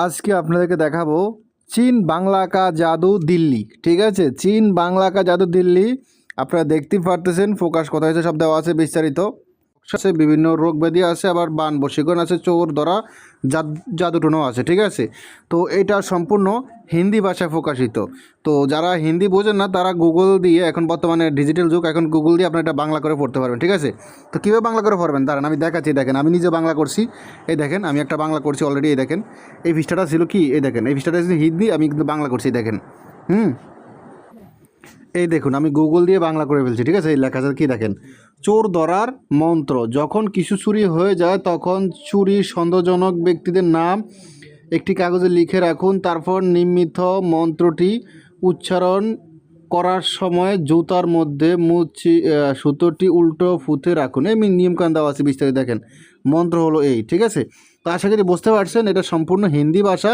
আজকে আপনাদেরকে দেখাবো চীন বাংলা কা জাদু দিল্লি। ঠিক আছে, চীন বাংলা কা জাদু দিল্লি। আপনারা দেখতেই পারতেছেন, ফোকাস কোথায় হয়েছে সব দেওয়া আছে বিস্তারিত। আছে বিভিন্ন রোগ ব্যাধি আছে, আবার বান বশীকরণ আছে, চোর ধরা, জাদুটুনো আছে। ঠিক আছে, তো এটা সম্পূর্ণ হিন্দি ভাষায় প্রকাশিত। তো যারা হিন্দি বোঝেন না তারা গুগল দিয়ে, এখন বর্তমানে ডিজিটাল যুগ, এখন গুগল দিয়ে আপনারা এটা বাংলা করে পড়তে পারবেন। ঠিক আছে, তো কীভাবে বাংলা করে পড়বেন দাঁড়ান আমি দেখাচ্ছি। দেখেন, আমি নিজে বাংলা করছি। এই দেখেন, আমি একটা বাংলা করছি অলরেডি। এই দেখেন, এই পৃষ্ঠাটা ছিল কি, এই দেখেন এই পৃষ্ঠাটা ছিল হিন্দি, আমি কিন্তু বাংলা করছি। দেখেন, এই দেখুন আমি গুগল দিয়ে বাংলা করে ফেলছি। ঠিক আছে, এই লেখা আছে কি দেখেন, চোর ধরার মন্ত্র। যখন কিছু চুরি হয়ে যায় তখন চুরি সন্দেহজনক ব্যক্তিদের নাম একটি কাগজে লিখে রাখুন। তারপর নির্মিত মন্ত্রটি উচ্চারণ করার সময় জুতার মধ্যে সুতোটি উল্টো ফুতে রাখুন। এই নিয়মকানুন দেওয়া আছে বিস্তারিত। দেখেন, মন্ত্র হলো এই। ঠিক আছে, তো আশা করি বুঝতে পারছেন, এটা সম্পূর্ণ হিন্দি ভাষা,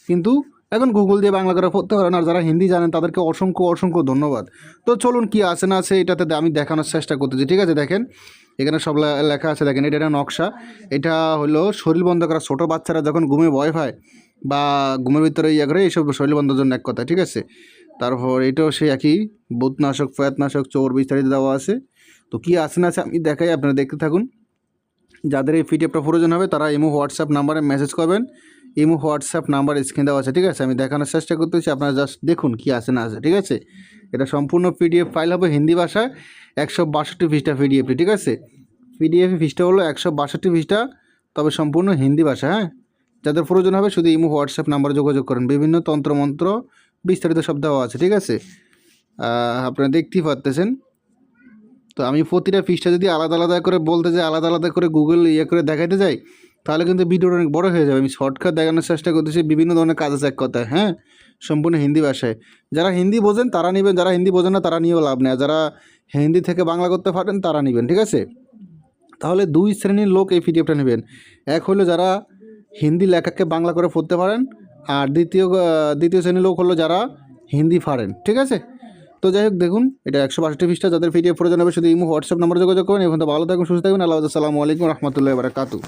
কিন্তু এখন গুগল দিয়ে বাংলা করে পড়তে পারেন। আর যারা হিন্দি জানেন তাদেরকে অসংখ্য অসংখ্য ধন্যবাদ। তো চলুন কি আছে না আছে এটাতে আমি দেখানোর চেষ্টা করতেছি। ঠিক আছে, দেখেন এখানে সব লেখা আছে। দেখেন, এটা একটা নকশা। এটা হলো শরীর বন্ধ করা। ছোটো বাচ্চারা যখন ঘুমে ভয় পায় বা ঘুমের ভিতরে ইয়ে করে, এইসব শরীর বন্ধের জন্য এক কথা। ঠিক আছে, তারপর এটাও সেই একই, ভূতনাশক, প্রেতনাশক, চোর বিস্তারিত দেওয়া আছে। তো কী আছে না আছে আমি দেখাই, আপনারা দেখতে থাকুন। যাদের এই পিডিএফটা প্রয়োজন হবে তারা ইমো হোয়াটসঅ্যাপ নাম্বারে মেসেজ করবেন। ইমো হোয়াটসঅ্যাপ নাম্বার স্ক্রিন দেওয়া আছে। ঠিক আছে, আমি দেখানোর চেষ্টা করতেছি, আপনারা জাস্ট দেখুন কি আছে না আছে। ঠিক আছে, এটা সম্পূর্ণ পিডিএফ ফাইল হবে হিন্দি ভাষায়, 162 পৃষ্ঠা পিডিএফটি। ঠিক আছে, পিডিএফ পৃষ্ঠা হলো 162 পৃষ্ঠা, তবে সম্পূর্ণ হিন্দি ভাষা। হ্যাঁ, যাদের প্রয়োজন হবে শুধু ইমো হোয়াটসঅ্যাপ নাম্বারে যোগাযোগ করেন। বিভিন্ন তন্ত্রমন্ত্র বিস্তারিত সব দেওয়া আছে। ঠিক আছে, আপনারা দেখতেই পারতেছেন। তো আমি প্রতিটা পৃষ্ঠা যদি আলাদা আলাদা করে বলতে যাই, আলাদা আলাদা করে গুগল ইয়ে করে দেখাতে যাই, তাহলে কিন্তু ভিডিওটা অনেক বড় হয়ে যাবে। আমি শর্টকাট দেখানোর চেষ্টা করতেছি। বিভিন্ন ধরনের কাজ আছে এক কথায়। হ্যাঁ, সম্পূর্ণ হিন্দি ভাষায়। যারা হিন্দি বোঝেন তারা নেবেন, যারা হিন্দি বোঝেন না তারা নিয়েও লাভ নেই। যারা হিন্দি থেকে বাংলা করতে পারেন তারা নেবেন। ঠিক আছে, তাহলে দুই শ্রেণীর লোক এই পিডিএফটা নেবেন। এক হলো যারা হিন্দি লেখাকে বাংলা করে পড়তে পারেন, আর দ্বিতীয় শ্রেণীর লোক হলো যারা হিন্দি পারেন। ঠিক আছে, তো যাই হোক দেখুন, এটা 162 পৃষ্ঠা। যাদের পিডিএফ প্রয়োজন হবে শুধু ইমো হোয়াটসঅ্যাপ নাম্বারে যোগাযোগ করবেন। এখন তো ভালো থাকুন, সুস্থ থাকুন। আল্লাহ, আসসালামু আলাইকুম রহমতুল্লাহি ওয়া বারাকাতুহু।